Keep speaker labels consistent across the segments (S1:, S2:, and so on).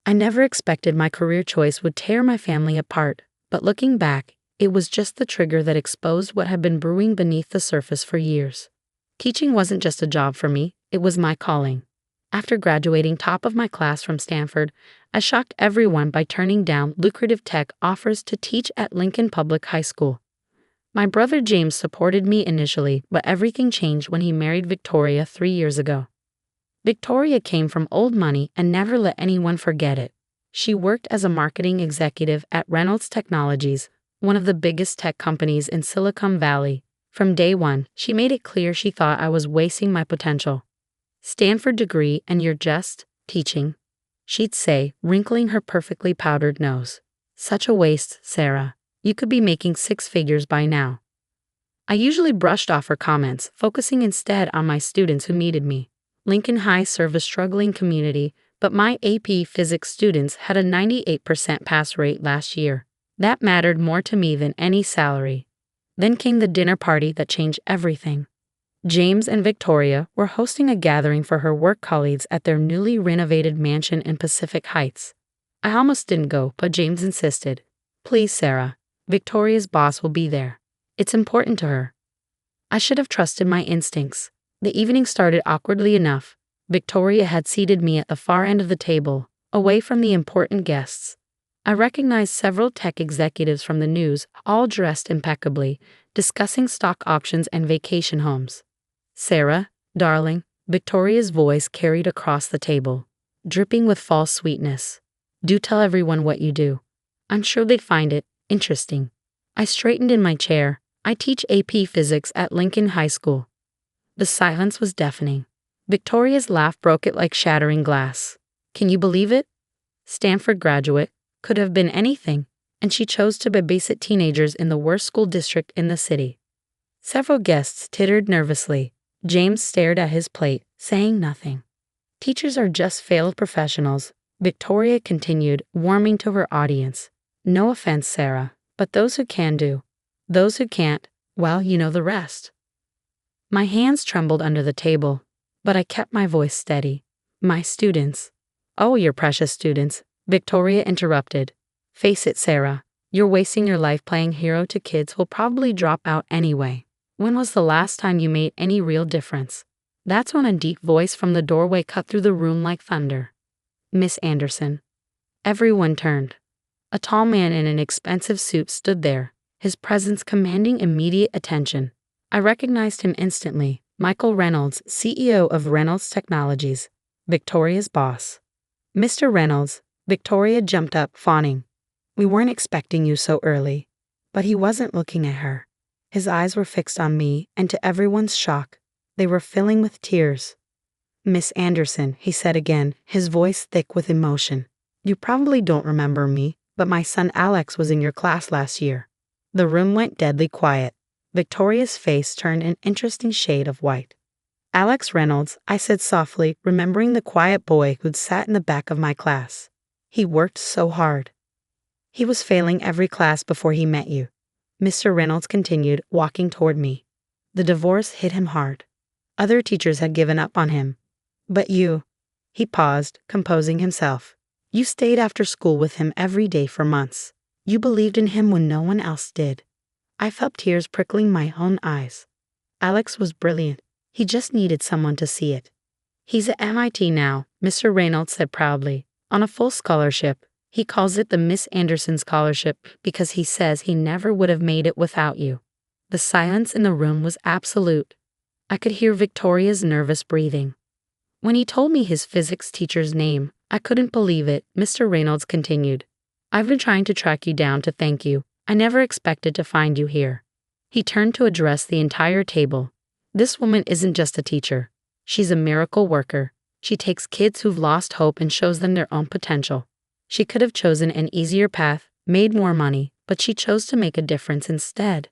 S1: I never expected my career choice would tear my family apart, but looking back, it was just the trigger that exposed what had been brewing beneath the surface for years. Teaching wasn't just a job for me, it was my calling. After graduating top of my class from Stanford, I shocked everyone by turning down lucrative tech offers to teach at Lincoln Public High School. My brother James supported me initially, but everything changed when he married Victoria 3 years ago. Victoria came from old money and never let anyone forget it. She worked as a marketing executive at Reynolds Technologies, one of the biggest tech companies in Silicon Valley. From day one, she made it clear she thought I was wasting my potential. Stanford degree and you're just teaching, she'd say, wrinkling her perfectly powdered nose. Such a waste, Sarah. You could be making 6 figures by now. I usually brushed off her comments, focusing instead on my students who needed me. Lincoln High served a struggling community, but my AP Physics students had a 98% pass rate last year. That mattered more to me than any salary. Then came the dinner party that changed everything. James and Victoria were hosting a gathering for her work colleagues at their newly renovated mansion in Pacific Heights. I almost didn't go, but James insisted. Please, Sarah, Victoria's boss will be there. It's important to her. I should have trusted my instincts. The evening started awkwardly enough. Victoria had seated me at the far end of the table, away from the important guests. I recognized several tech executives from the news, all dressed impeccably, discussing stock options and vacation homes. Sarah, darling, Victoria's voice carried across the table, dripping with false sweetness. Do tell everyone what you do. I'm sure they'd find it interesting. I straightened in my chair. I teach AP Physics at Lincoln High School. The silence was deafening. Victoria's laugh broke it like shattering glass. Can you believe it? Stanford graduate, could have been anything, and she chose to babysit teenagers in the worst school district in the city. Several guests tittered nervously. James stared at his plate, saying nothing. Teachers are just failed professionals, Victoria continued, warming to her audience. No offense, Sarah, but those who can do. Those who can't, well, you know the rest. My hands trembled under the table, but I kept my voice steady. My students. Oh, your precious students, Victoria interrupted. Face it, Sarah, you're wasting your life playing hero to kids who'll probably drop out anyway. When was the last time you made any real difference? That's when a deep voice from the doorway cut through the room like thunder. Miss Anderson. Everyone turned. A tall man in an expensive suit stood there, his presence commanding immediate attention. I recognized him instantly. Michael Reynolds, CEO of Reynolds Technologies, Victoria's boss. Mr. Reynolds, Victoria jumped up, fawning. We weren't expecting you so early. But he wasn't looking at her. His eyes were fixed on me, and to everyone's shock, they were filling with tears. Miss Anderson, he said again, his voice thick with emotion. You probably don't remember me, but my son Alex was in your class last year. The room went deadly quiet. Victoria's face turned an interesting shade of white. Alex Reynolds, I said softly, remembering the quiet boy who'd sat in the back of my class. He worked so hard. He was failing every class before he met you. Mr. Reynolds continued, walking toward me. The divorce hit him hard. Other teachers had given up on him. But you, he paused, composing himself. You stayed after school with him every day for months. You believed in him when no one else did. I felt tears prickling my own eyes. Alex was brilliant. He just needed someone to see it. He's at MIT now, Mr. Reynolds said proudly, on a full scholarship. He calls it the Miss Anderson Scholarship because he says he never would have made it without you. The silence in the room was absolute. I could hear Victoria's nervous breathing. When he told me his physics teacher's name, I couldn't believe it. Mr. Reynolds continued. I've been trying to track you down to thank you. I never expected to find you here. He turned to address the entire table. This woman isn't just a teacher. She's a miracle worker. She takes kids who've lost hope and shows them their own potential. She could have chosen an easier path, made more money, but she chose to make a difference instead.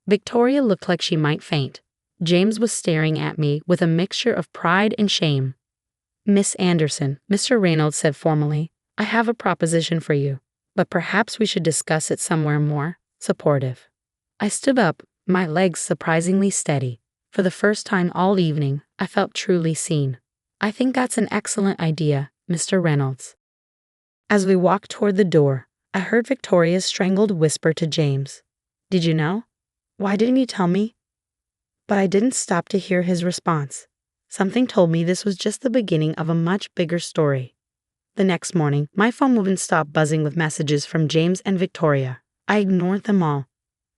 S1: Victoria looked like she might faint. James was staring at me with a mixture of pride and shame. Miss Anderson, Mr. Reynolds said formally, I have a proposition for you, but perhaps we should discuss it somewhere more supportive. I stood up, my legs surprisingly steady. For the first time all evening, I felt truly seen. I think that's an excellent idea, Mr. Reynolds. As we walked toward the door, I heard Victoria's strangled whisper to James. "Did you know? Why didn't you tell me?" But I didn't stop to hear his response. Something told me this was just the beginning of a much bigger story. The next morning, my phone wouldn't stop buzzing with messages from James and Victoria. I ignored them all.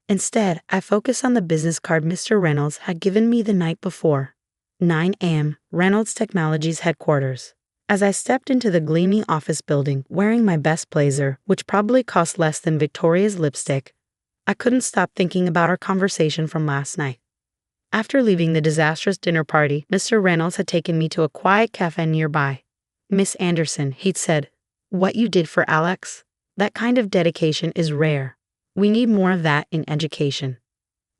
S1: Instead, I focused on the business card Mr. Reynolds had given me the night before. 9 a.m., Reynolds Technologies headquarters. As I stepped into the gleaming office building, wearing my best blazer, which probably cost less than Victoria's lipstick, I couldn't stop thinking about our conversation from last night. After leaving the disastrous dinner party, Mr. Reynolds had taken me to a quiet cafe nearby. "Miss Anderson," he'd said, "what you did for Alex, that kind of dedication is rare. We need more of that in education."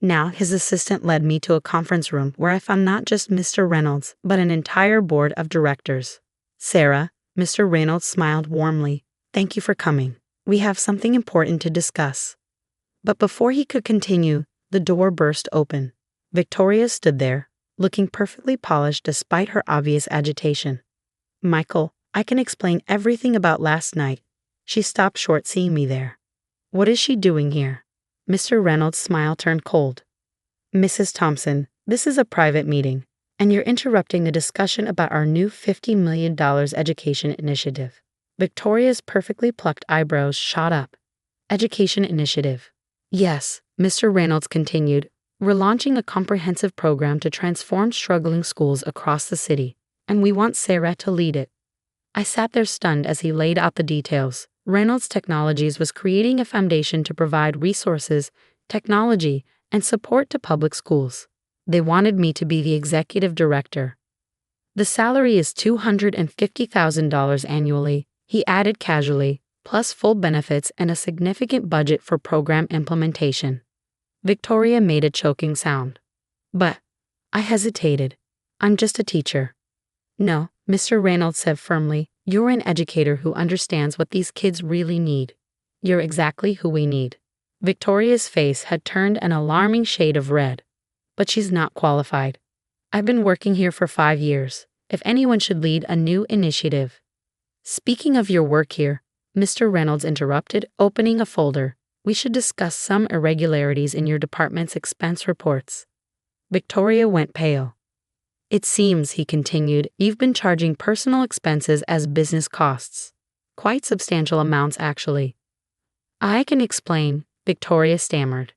S1: Now his assistant led me to a conference room where I found not just Mr. Reynolds, but an entire board of directors. "Sarah," Mr. Reynolds smiled warmly, "thank you for coming. We have something important to discuss." But before he could continue, the door burst open. Victoria stood there, looking perfectly polished despite her obvious agitation. "Michael, I can explain everything about last night." She stopped short seeing me there. "What is she doing here?" Mr. Reynolds' smile turned cold. "Mrs. Thompson, this is a private meeting, and you're interrupting the discussion about our new $50 million education initiative." Victoria's perfectly plucked eyebrows shot up. "Education initiative." "Yes," Mr. Reynolds continued. "We're launching a comprehensive program to transform struggling schools across the city, and we want Sarah to lead it." I sat there stunned as he laid out the details. Reynolds Technologies was creating a foundation to provide resources, technology, and support to public schools. They wanted me to be the executive director. "The salary is $250,000 annually," he added casually, "plus full benefits and a significant budget for program implementation." Victoria made a choking sound. "But," I hesitated, "I'm just a teacher." "No," Mr. Reynolds said firmly, "you're an educator who understands what these kids really need. You're exactly who we need." Victoria's face had turned an alarming shade of red. "But she's not qualified. I've been working here for 5 years. If anyone should lead a new initiative." "Speaking of your work here," Mr. Reynolds interrupted, opening a folder, "we should discuss some irregularities in your department's expense reports." Victoria went pale. "It seems," he continued, "you've been charging personal expenses as business costs. Quite substantial amounts, actually." "I can explain," Victoria stammered.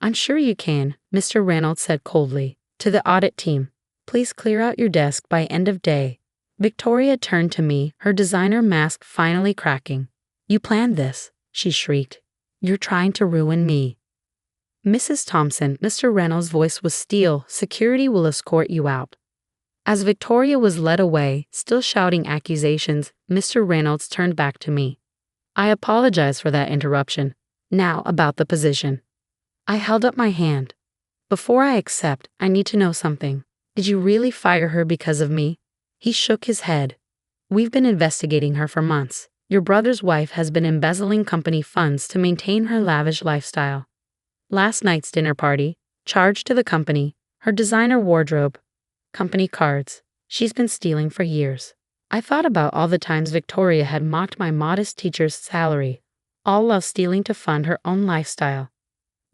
S1: "I'm sure you can," Mr. Reynolds said coldly. To the audit team, "Please clear out your desk by end of day." Victoria turned to me, her designer mask finally cracking. "You planned this," she shrieked. "You're trying to ruin me." "Mrs. Thompson," Mr. Reynolds' voice was steel, "security will escort you out." As Victoria was led away, still shouting accusations, Mr. Reynolds turned back to me. "I apologize for that interruption. Now about the position." I held up my hand. "Before I accept, I need to know something. Did you really fire her because of me?" He shook his head. "We've been investigating her for months. Your brother's wife has been embezzling company funds to maintain her lavish lifestyle. Last night's dinner party, charged to the company, her designer wardrobe, company cards. She's been stealing for years." I thought about all the times Victoria had mocked my modest teacher's salary, all while stealing to fund her own lifestyle.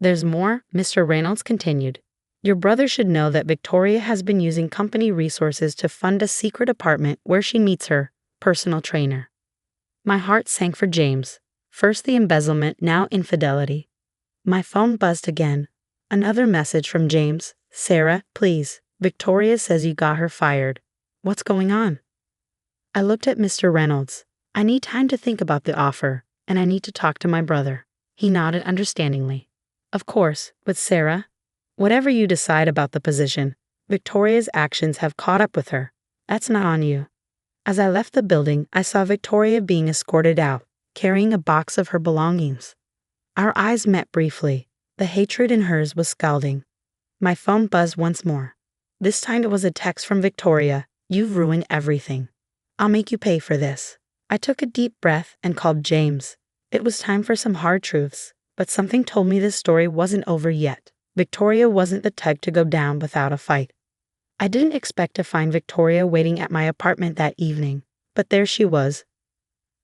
S1: "There's more," Mr. Reynolds continued. "Your brother should know that Victoria has been using company resources to fund a secret apartment where she meets her personal trainer." My heart sank for James. First the embezzlement, now infidelity. My phone buzzed again. Another message from James. "Sarah, please. Victoria says you got her fired. What's going on?" I looked at Mr. Reynolds. "I need time to think about the offer, and I need to talk to my brother." He nodded understandingly. "Of course, with Sarah. Whatever you decide about the position, Victoria's actions have caught up with her. That's not on you." As I left the building, I saw Victoria being escorted out, carrying a box of her belongings. Our eyes met briefly. The hatred in hers was scalding. My phone buzzed once more. This time it was a text from Victoria. "You've ruined everything. I'll make you pay for this." I took a deep breath and called James. It was time for some hard truths, but something told me this story wasn't over yet. Victoria wasn't the type to go down without a fight. I didn't expect to find Victoria waiting at my apartment that evening, but there she was.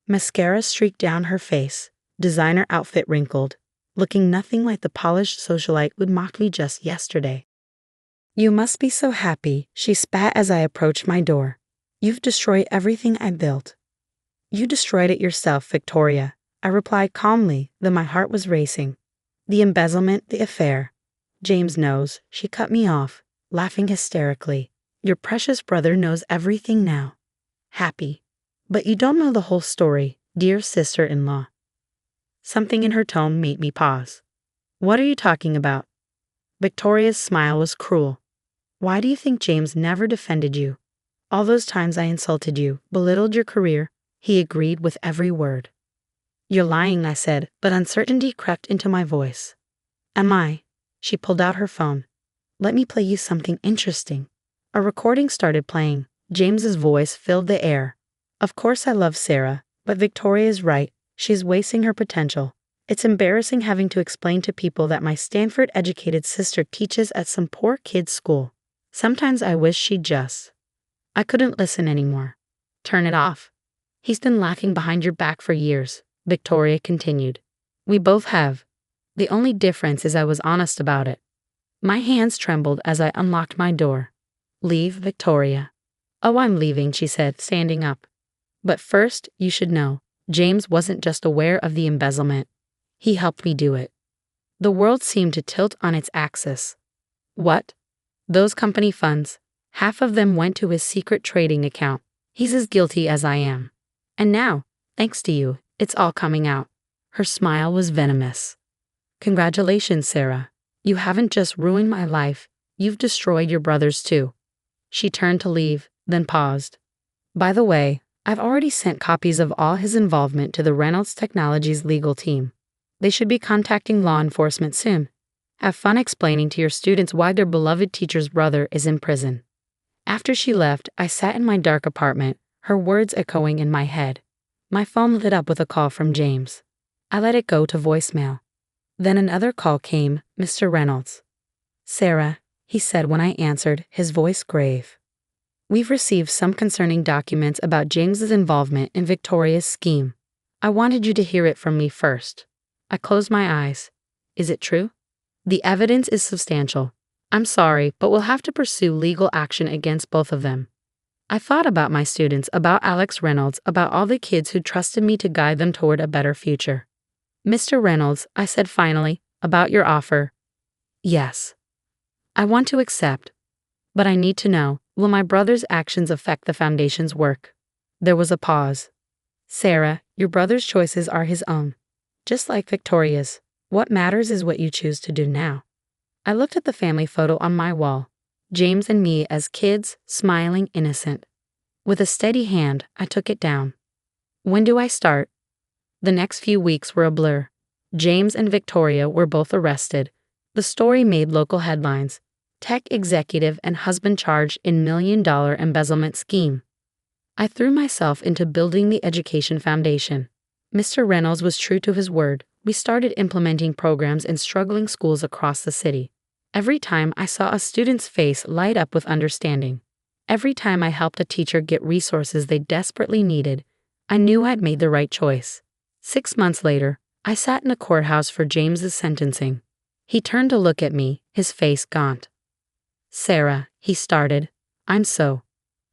S1: Mascara streaked down her face, designer outfit wrinkled, looking nothing like the polished socialite who'd mocked me just yesterday. You must be so happy, she spat as I approached my door. You've destroyed everything I built. You destroyed it yourself, Victoria, I replied calmly, though my heart was racing. The embezzlement, the affair. James knows, she cut me off, laughing hysterically. Your precious brother knows everything now. Happy. But you don't know the whole story, dear sister-in-law. Something in her tone made me pause. What are you talking about? Victoria's smile was cruel. Why do you think James never defended you? All those times I insulted you, belittled your career, he agreed with every word. You're lying, I said, but uncertainty crept into my voice. Am I? She pulled out her phone. Let me play you something interesting. A recording started playing. James's voice filled the air. Of course I love Sarah, but Victoria is right. She's wasting her potential. It's embarrassing having to explain to people that my Stanford-educated sister teaches at some poor kid's school. Sometimes I wish she'd just. I couldn't listen anymore. Turn it off. He's been laughing behind your back for years, Victoria continued. We both have. The only difference is I was honest about it. My hands trembled as I unlocked my door. Leave, Victoria. Oh, I'm leaving, she said, standing up. But first, you should know, James wasn't just aware of the embezzlement. He helped me do it. The world seemed to tilt on its axis. What? Those company funds. Half of them went to his secret trading account. He's as guilty as I am. And now, thanks to you, it's all coming out. Her smile was venomous. Congratulations, Sarah. You haven't just ruined my life, you've destroyed your brother's too. She turned to leave, then paused. By the way, I've already sent copies of all his involvement to the Reynolds Technologies legal team. They should be contacting law enforcement soon. Have fun explaining to your students why their beloved teacher's brother is in prison. After she left, I sat in my dark apartment, her words echoing in my head. My phone lit up with a call from James. I let it go to voicemail. Then another call came, Mr. Reynolds. Sarah, he said when I answered, his voice grave. We've received some concerning documents about James's involvement in Victoria's scheme. I wanted you to hear it from me first. I closed my eyes. Is it true? The evidence is substantial. I'm sorry, but we'll have to pursue legal action against both of them. I thought about my students, about Alex Reynolds, about all the kids who trusted me to guide them toward a better future. Mr. Reynolds, I said finally, about your offer. Yes. I want to accept. But I need to know, will my brother's actions affect the Foundation's work? There was a pause. Sarah, your brother's choices are his own. Just like Victoria's. What matters is what you choose to do now. I looked at the family photo on my wall. James and me as kids, smiling, innocent. With a steady hand, I took it down. When do I start? The next few weeks were a blur. James and Victoria were both arrested. The story made local headlines. Tech executive and husband charged in $1 million embezzlement scheme. I threw myself into building the Education Foundation. Mr. Reynolds was true to his word. We started implementing programs in struggling schools across the city. Every time I saw a student's face light up with understanding, every time I helped a teacher get resources they desperately needed, I knew I'd made the right choice. 6 months later, I sat in a courthouse for James's sentencing. He turned to look at me, his face gaunt. Sarah, he started. I'm so.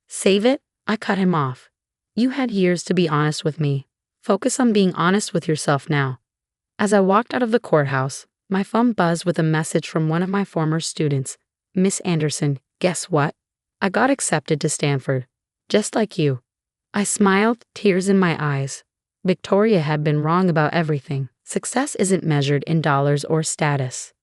S1: Save it? I cut him off. You had years to be honest with me. Focus on being honest with yourself now. As I walked out of the courthouse, my phone buzzed with a message from one of my former students. Miss Anderson, guess what? I got accepted to Stanford. Just like you. I smiled, tears in my eyes. Victoria had been wrong about everything. Success isn't measured in dollars or status.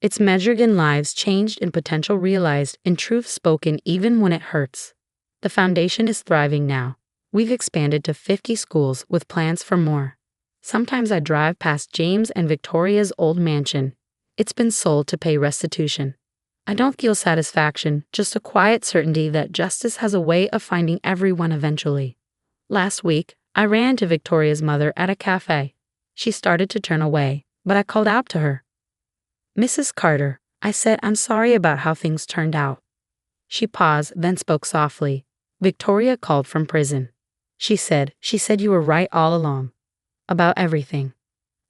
S1: It's measured in lives changed, in potential realized, in truth spoken even when it hurts. The foundation is thriving now. We've expanded to 50 schools with plans for more. Sometimes I drive past James and Victoria's old mansion. It's been sold to pay restitution. I don't feel satisfaction, just a quiet certainty that justice has a way of finding everyone eventually. Last week, I ran into Victoria's mother at a cafe. She started to turn away, but I called out to her. Mrs. Carter, I said, I'm sorry about how things turned out. She paused, then spoke softly. Victoria called from prison. She said you were right all along. About everything.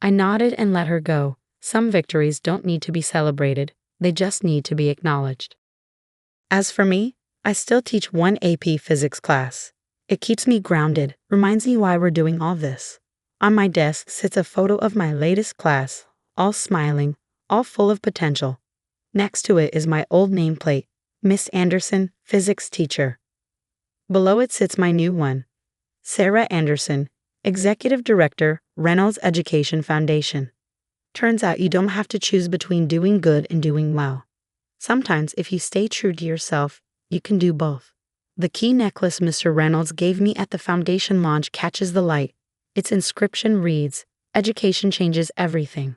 S1: I nodded and let her go. Some victories don't need to be celebrated, they just need to be acknowledged. As for me, I still teach one AP physics class. It keeps me grounded, reminds me why we're doing all this. On my desk sits a photo of my latest class, all smiling, all full of potential. Next to it is my old nameplate, Miss Anderson, physics teacher. Below it sits my new one, Sarah Anderson, Executive Director, Reynolds Education Foundation. Turns out you don't have to choose between doing good and doing well. Sometimes, if you stay true to yourself, you can do both. The key necklace Mr. Reynolds gave me at the foundation launch catches the light. Its inscription reads, "Education changes everything."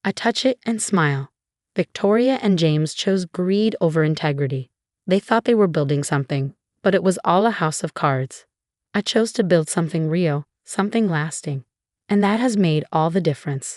S1: I touch it and smile. Victoria and James chose greed over integrity. They thought they were building something, but it was all a house of cards. I chose to build something real, something lasting. And that has made all the difference.